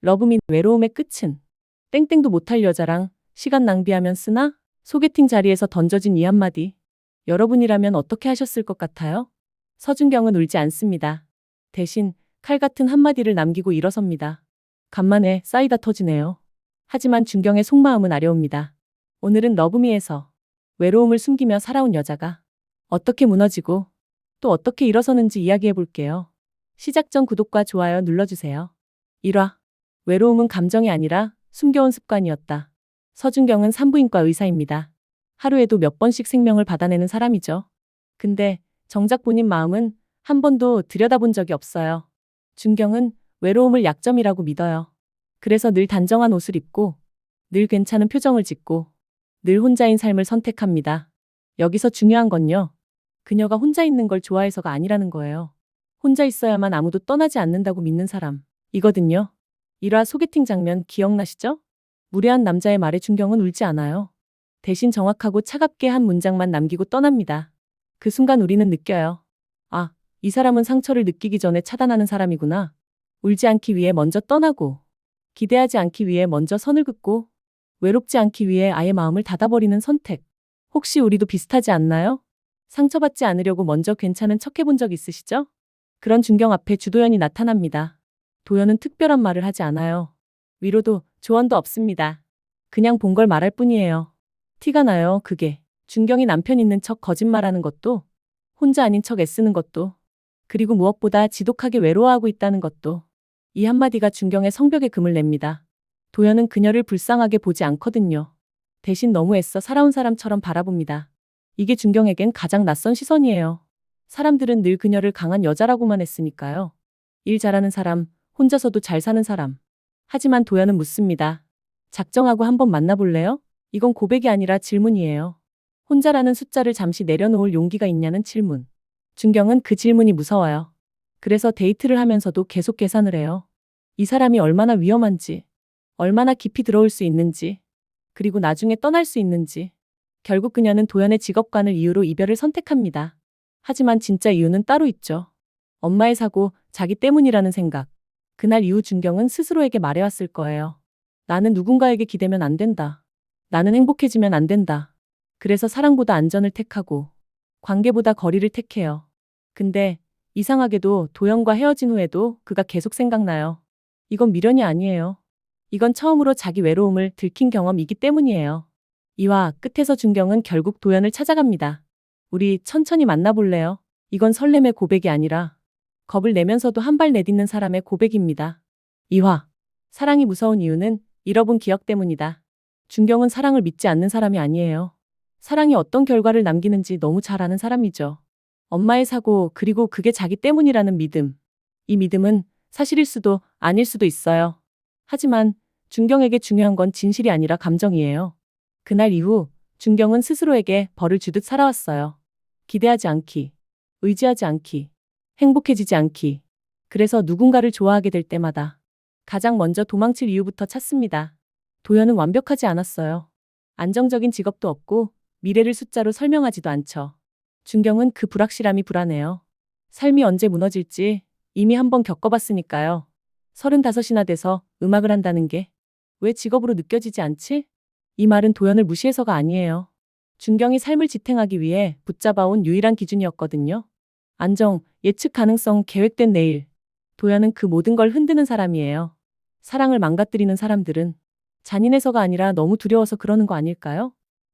러브민 외로움의 끝은 땡땡도 못할 여자랑 시간 낭비하면 쓰나? 소개팅 자리에서 던져진 이 한마디. 여러분이라면 어떻게 하셨을 것 같아요? 서준경은 울지 않습니다. 대신 칼 같은 한마디를 남기고 일어섭니다. 간만에 싸이다 터지네요. 하지만 준경의 속마음은 아려옵니다. 오늘은 러브미에서 외로움을 숨기며 살아온 여자가 어떻게 무너지고 또 어떻게 일어서는지 이야기해 볼게요. 시작 전 구독과 좋아요 눌러주세요. 1화. 외로움은 감정이 아니라 숨겨온 습관이었다. 서준경은 산부인과 의사입니다. 하루에도 몇 번씩 생명을 받아내는 사람이죠. 근데 정작 본인 마음은 한 번도 들여다본 적이 없어요. 준경은 외로움을 약점이라고 믿어요. 그래서 늘 단정한 옷을 입고 늘 괜찮은 표정을 짓고 늘 혼자인 삶을 선택합니다. 여기서 중요한 건요. 그녀가 혼자 있는 걸 좋아해서가 아니라는 거예요. 혼자 있어야만 아무도 떠나지 않는다고 믿는 사람. 이거든요. 1화 소개팅 장면 기억나시죠? 무례한 남자의 말에 준경은 울지 않아요. 대신 정확하고 차갑게 한 문장만 남기고 떠납니다. 그 순간 우리는 느껴요. 아, 이 사람은 상처를 느끼기 전에 차단하는 사람이구나. 울지 않기 위해 먼저 떠나고, 기대하지 않기 위해 먼저 선을 긋고, 외롭지 않기 위해 아예 마음을 닫아버리는 선택. 혹시 우리도 비슷하지 않나요? 상처받지 않으려고 먼저 괜찮은 척 해본 적 있으시죠? 그런 준경 앞에 주도연이 나타납니다. 도연은 특별한 말을 하지 않아요. 위로도 조언도 없습니다. 그냥 본 걸 말할 뿐이에요. 티가 나요, 그게. 준경이 남편 있는 척 거짓말하는 것도, 혼자 아닌 척 애쓰는 것도, 그리고 무엇보다 지독하게 외로워하고 있다는 것도. 이 한마디가 준경의 성벽에 금을 냅니다. 도연은 그녀를 불쌍하게 보지 않거든요. 대신 너무 애써 살아온 사람처럼 바라봅니다. 이게 준경에겐 가장 낯선 시선이에요. 사람들은 늘 그녀를 강한 여자라고만 했으니까요. 일 잘하는 사람, 혼자서도 잘 사는 사람. 하지만 도연은 묻습니다. 작정하고 한번 만나볼래요? 이건 고백이 아니라 질문이에요. 혼자라는 숫자를 잠시 내려놓을 용기가 있냐는 질문. 준경은 그 질문이 무서워요. 그래서 데이트를 하면서도 계속 계산을 해요. 이 사람이 얼마나 위험한지, 얼마나 깊이 들어올 수 있는지, 그리고 나중에 떠날 수 있는지. 결국 그녀는 도연의 직업관을 이유로 이별을 선택합니다. 하지만 진짜 이유는 따로 있죠. 엄마의 사고, 자기 때문이라는 생각. 그날 이후 준경은 스스로에게 말해왔을 거예요. 나는 누군가에게 기대면 안 된다. 나는 행복해지면 안 된다. 그래서 사랑보다 안전을 택하고 관계보다 거리를 택해요. 근데 이상하게도 도연과 헤어진 후에도 그가 계속 생각나요. 이건 미련이 아니에요. 이건 처음으로 자기 외로움을 들킨 경험이기 때문이에요. 이화 끝에서 준경은 결국 도연을 찾아갑니다. 우리 천천히 만나볼래요? 이건 설렘의 고백이 아니라 겁을 내면서도 한 발 내딛는 사람의 고백입니다. 2화. 사랑이 무서운 이유는 잃어본 기억 때문이다. 준경은 사랑을 믿지 않는 사람이 아니에요. 사랑이 어떤 결과를 남기는지 너무 잘 아는 사람이죠. 엄마의 사고, 그리고 그게 자기 때문이라는 믿음. 이 믿음은 사실일 수도 아닐 수도 있어요. 하지만 준경에게 중요한 건 진실이 아니라 감정이에요. 그날 이후 준경은 스스로에게 벌을 주듯 살아왔어요. 기대하지 않기, 의지하지 않기, 행복해지지 않기. 그래서 누군가를 좋아하게 될 때마다 가장 먼저 도망칠 이유부터 찾습니다. 도연은 완벽하지 않았어요. 안정적인 직업도 없고 미래를 숫자로 설명하지도 않죠. 준경은 그 불확실함이 불안해요. 삶이 언제 무너질지 이미 한번 겪어봤으니까요. 35이나 돼서 음악을 한다는 게 왜 직업으로 느껴지지 않지? 이 말은 도연을 무시해서가 아니에요. 준경이 삶을 지탱하기 위해 붙잡아온 유일한 기준이었거든요. 안정, 예측 가능성, 계획된 내일. 도연은 그 모든 걸 흔드는 사람이에요. 사랑을 망가뜨리는 사람들은 잔인해서가 아니라 너무 두려워서 그러는 거 아닐까요?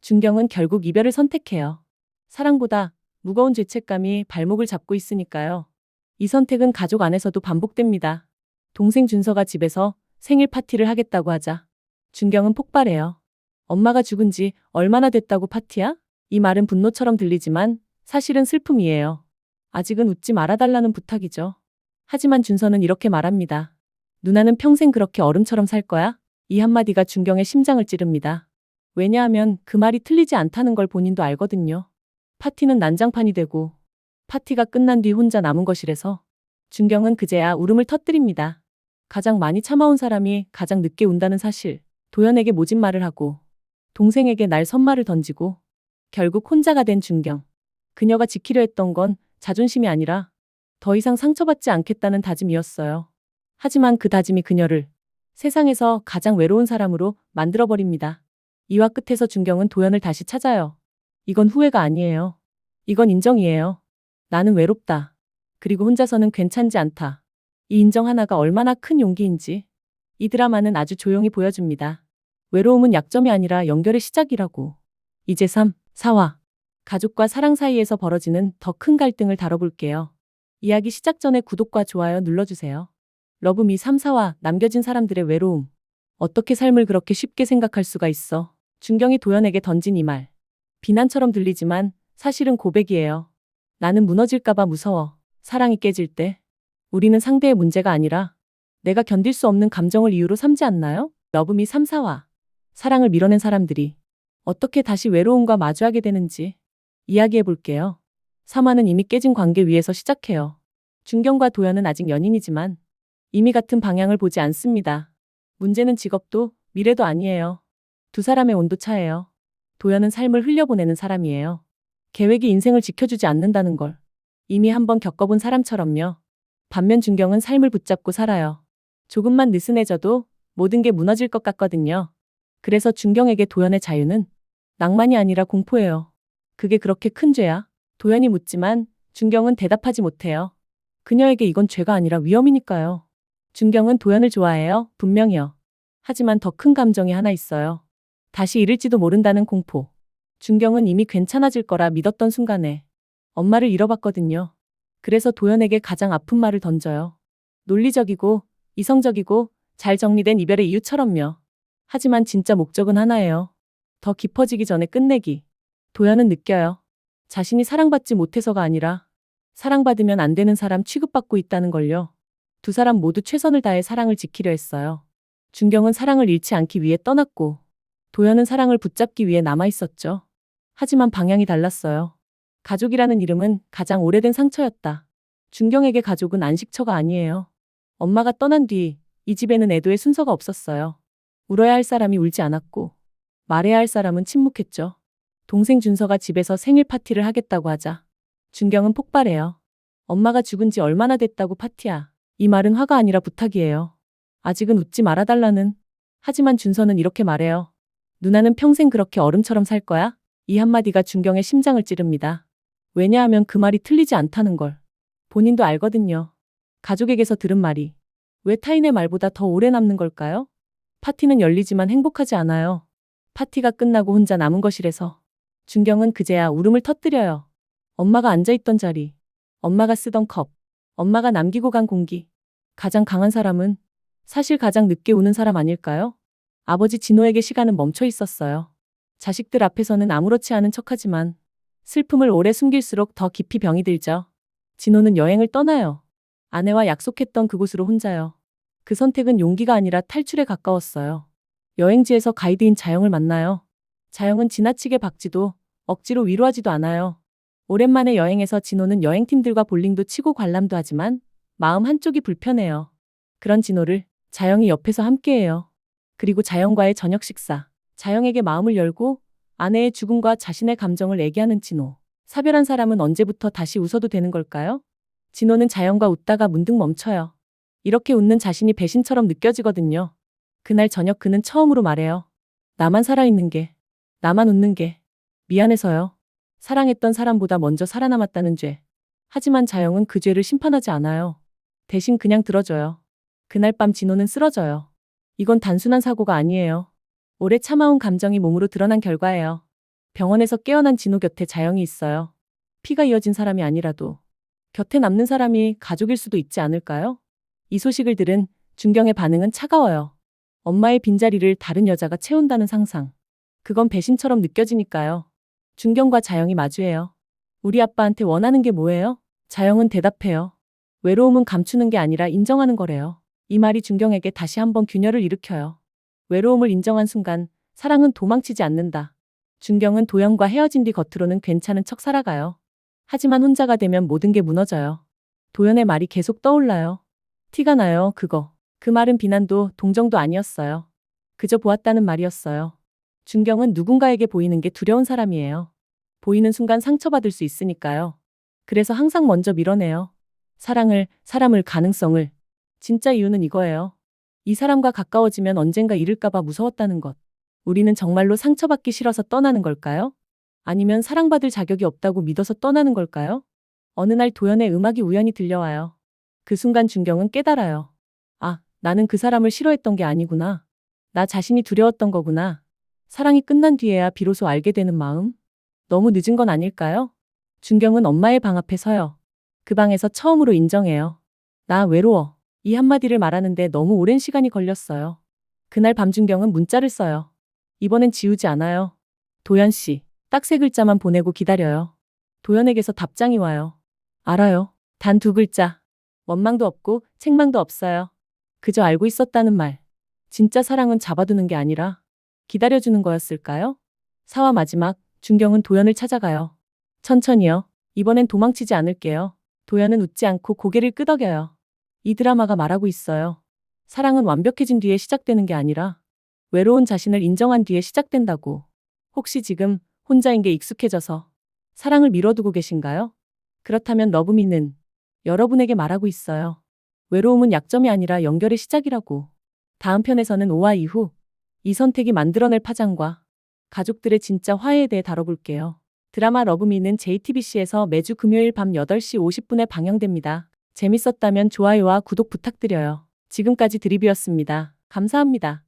준경은 결국 이별을 선택해요. 사랑보다 무거운 죄책감이 발목을 잡고 있으니까요. 이 선택은 가족 안에서도 반복됩니다. 동생 준서가 집에서 생일 파티를 하겠다고 하자 준경은 폭발해요. 엄마가 죽은 지 얼마나 됐다고 파티야? 이 말은 분노처럼 들리지만 사실은 슬픔이에요. 아직은 웃지 말아달라는 부탁이죠. 하지만 준서는 이렇게 말합니다. 누나는 평생 그렇게 얼음처럼 살 거야? 이 한마디가 준경의 심장을 찌릅니다. 왜냐하면 그 말이 틀리지 않다는 걸 본인도 알거든요. 파티는 난장판이 되고 파티가 끝난 뒤 혼자 남은 거실에서 준경은 그제야 울음을 터뜨립니다. 가장 많이 참아온 사람이 가장 늦게 운다는 사실. 도연에게 모진 말을 하고 동생에게 날 선말을 던지고 결국 혼자가 된 준경. 그녀가 지키려 했던 건 자존심이 아니라 더 이상 상처받지 않겠다는 다짐이었어요. 하지만 그 다짐이 그녀를 세상에서 가장 외로운 사람으로 만들어버립니다. 이화 끝에서 준경은 도연을 다시 찾아요. 이건 후회가 아니에요. 이건 인정이에요. 나는 외롭다. 그리고 혼자서는 괜찮지 않다. 이 인정 하나가 얼마나 큰 용기인지 이 드라마는 아주 조용히 보여줍니다. 외로움은 약점이 아니라 연결의 시작이라고. 이제 3, 4화. 가족과 사랑 사이에서 벌어지는 더 큰 갈등을 다뤄볼게요. 이야기 시작 전에 구독과 좋아요 눌러주세요. 러브미 3, 4화. 남겨진 사람들의 외로움. 어떻게 삶을 그렇게 쉽게 생각할 수가 있어. 준경이 도연에게 던진 이 말. 비난처럼 들리지만 사실은 고백이에요. 나는 무너질까봐 무서워. 사랑이 깨질 때. 우리는 상대의 문제가 아니라 내가 견딜 수 없는 감정을 이유로 삼지 않나요? 러브미 3, 4화. 사랑을 밀어낸 사람들이 어떻게 다시 외로움과 마주하게 되는지 이야기해 볼게요. 3화는 이미 깨진 관계 위에서 시작해요. 준경과 도연은 아직 연인이지만 이미 같은 방향을 보지 않습니다. 문제는 직업도 미래도 아니에요. 두 사람의 온도 차예요. 도연은 삶을 흘려보내는 사람이에요. 계획이 인생을 지켜주지 않는다는 걸 이미 한번 겪어본 사람처럼요. 반면 준경은 삶을 붙잡고 살아요. 조금만 느슨해져도 모든 게 무너질 것 같거든요. 그래서 준경에게 도연의 자유는 낭만이 아니라 공포예요. 그게 그렇게 큰 죄야? 도연이 묻지만 준경은 대답하지 못해요. 그녀에게 이건 죄가 아니라 위험이니까요. 준경은 도연을 좋아해요. 분명히요. 하지만 더 큰 감정이 하나 있어요. 다시 잃을지도 모른다는 공포. 준경은 이미 괜찮아질 거라 믿었던 순간에 엄마를 잃어봤거든요. 그래서 도연에게 가장 아픈 말을 던져요. 논리적이고 이성적이고 잘 정리된 이별의 이유처럼요. 하지만 진짜 목적은 하나예요. 더 깊어지기 전에 끝내기. 도연은 느껴요. 자신이 사랑받지 못해서가 아니라 사랑받으면 안 되는 사람 취급받고 있다는 걸요. 두 사람 모두 최선을 다해 사랑을 지키려 했어요. 준경은 사랑을 잃지 않기 위해 떠났고 도연은 사랑을 붙잡기 위해 남아있었죠. 하지만 방향이 달랐어요. 가족이라는 이름은 가장 오래된 상처였다. 준경에게 가족은 안식처가 아니에요. 엄마가 떠난 뒤 이 집에는 애도의 순서가 없었어요. 울어야 할 사람이 울지 않았고 말해야 할 사람은 침묵했죠. 동생 준서가 집에서 생일 파티를 하겠다고 하자 준경은 폭발해요. 엄마가 죽은 지 얼마나 됐다고 파티야. 이 말은 화가 아니라 부탁이에요. 아직은 웃지 말아달라는. 하지만 준서는 이렇게 말해요. 누나는 평생 그렇게 얼음처럼 살 거야? 이 한마디가 준경의 심장을 찌릅니다. 왜냐하면 그 말이 틀리지 않다는 걸 본인도 알거든요. 가족에게서 들은 말이 왜 타인의 말보다 더 오래 남는 걸까요? 파티는 열리지만 행복하지 않아요. 파티가 끝나고 혼자 남은 것이래서. 준경은 그제야 울음을 터뜨려요. 엄마가 앉아있던 자리, 엄마가 쓰던 컵, 엄마가 남기고 간 공기. 가장 강한 사람은 사실 가장 늦게 우는 사람 아닐까요? 아버지 진호에게 시간은 멈춰 있었어요. 자식들 앞에서는 아무렇지 않은 척하지만 슬픔을 오래 숨길수록 더 깊이 병이 들죠. 진호는 여행을 떠나요. 아내와 약속했던 그곳으로 혼자요. 그 선택은 용기가 아니라 탈출에 가까웠어요. 여행지에서 가이드인 자영을 만나요. 자영은 지나치게 박지도 억지로 위로하지도 않아요. 오랜만에 여행에서 진호는 여행팀들과 볼링도 치고 관람도 하지만 마음 한쪽이 불편해요. 그런 진호를 자영이 옆에서 함께해요. 그리고 자영과의 저녁 식사. 자영에게 마음을 열고 아내의 죽음과 자신의 감정을 얘기하는 진호. 사별한 사람은 언제부터 다시 웃어도 되는 걸까요? 진호는 자영과 웃다가 문득 멈춰요. 이렇게 웃는 자신이 배신처럼 느껴지거든요. 그날 저녁 그는 처음으로 말해요. 나만 살아있는 게, 나만 웃는 게 미안해서요. 사랑했던 사람보다 먼저 살아남았다는 죄. 하지만 자영은 그 죄를 심판하지 않아요. 대신 그냥 들어줘요. 그날 밤 진호는 쓰러져요. 이건 단순한 사고가 아니에요. 오래 참아온 감정이 몸으로 드러난 결과예요. 병원에서 깨어난 진호 곁에 자영이 있어요. 피가 이어진 사람이 아니라도 곁에 남는 사람이 가족일 수도 있지 않을까요? 이 소식을 들은 준경의 반응은 차가워요. 엄마의 빈자리를 다른 여자가 채운다는 상상. 그건 배신처럼 느껴지니까요. 준경과 자영이 마주해요. 우리 아빠한테 원하는 게 뭐예요? 자영은 대답해요. 외로움은 감추는 게 아니라 인정하는 거래요. 이 말이 준경에게 다시 한번 균열을 일으켜요. 외로움을 인정한 순간 사랑은 도망치지 않는다. 준경은 도연과 헤어진 뒤 겉으로는 괜찮은 척 살아가요. 하지만 혼자가 되면 모든 게 무너져요. 도연의 말이 계속 떠올라요. 티가 나요, 그거. 그 말은 비난도 동정도 아니었어요. 그저 보았다는 말이었어요. 준경은 누군가에게 보이는 게 두려운 사람이에요. 보이는 순간 상처받을 수 있으니까요. 그래서 항상 먼저 밀어내요. 사랑을, 사람을, 가능성을. 진짜 이유는 이거예요. 이 사람과 가까워지면 언젠가 잃을까봐 무서웠다는 것. 우리는 정말로 상처받기 싫어서 떠나는 걸까요? 아니면 사랑받을 자격이 없다고 믿어서 떠나는 걸까요? 어느 날 도연의 음악이 우연히 들려와요. 그 순간 준경은 깨달아요. 아, 나는 그 사람을 싫어했던 게 아니구나. 나 자신이 두려웠던 거구나. 사랑이 끝난 뒤에야 비로소 알게 되는 마음? 너무 늦은 건 아닐까요? 준경은 엄마의 방 앞에 서요. 그 방에서 처음으로 인정해요. 나 외로워. 이 한마디를 말하는데 너무 오랜 시간이 걸렸어요. 그날 밤 준경은 문자를 써요. 이번엔 지우지 않아요. 도연 씨. 딱 3글자만 보내고 기다려요. 도연에게서 답장이 와요. 알아요. 단 2글자. 원망도 없고 책망도 없어요. 그저 알고 있었다는 말. 진짜 사랑은 잡아두는 게 아니라 기다려주는 거였을까요? 4화 마지막, 준경은 도연을 찾아가요. 천천히요. 이번엔 도망치지 않을게요. 도연은 웃지 않고 고개를 끄덕여요. 이 드라마가 말하고 있어요. 사랑은 완벽해진 뒤에 시작되는 게 아니라 외로운 자신을 인정한 뒤에 시작된다고. 혹시 지금 혼자인 게 익숙해져서 사랑을 미뤄두고 계신가요? 그렇다면 러브미는 여러분에게 말하고 있어요. 외로움은 약점이 아니라 연결의 시작이라고. 다음 편에서는 5화 이후 이 선택이 만들어낼 파장과 가족들의 진짜 화해에 대해 다뤄볼게요. 드라마 러브미는 JTBC에서 매주 금요일 밤 8시 50분에 방영됩니다. 재밌었다면 좋아요와 구독 부탁드려요. 지금까지 드립이었습니다. 감사합니다.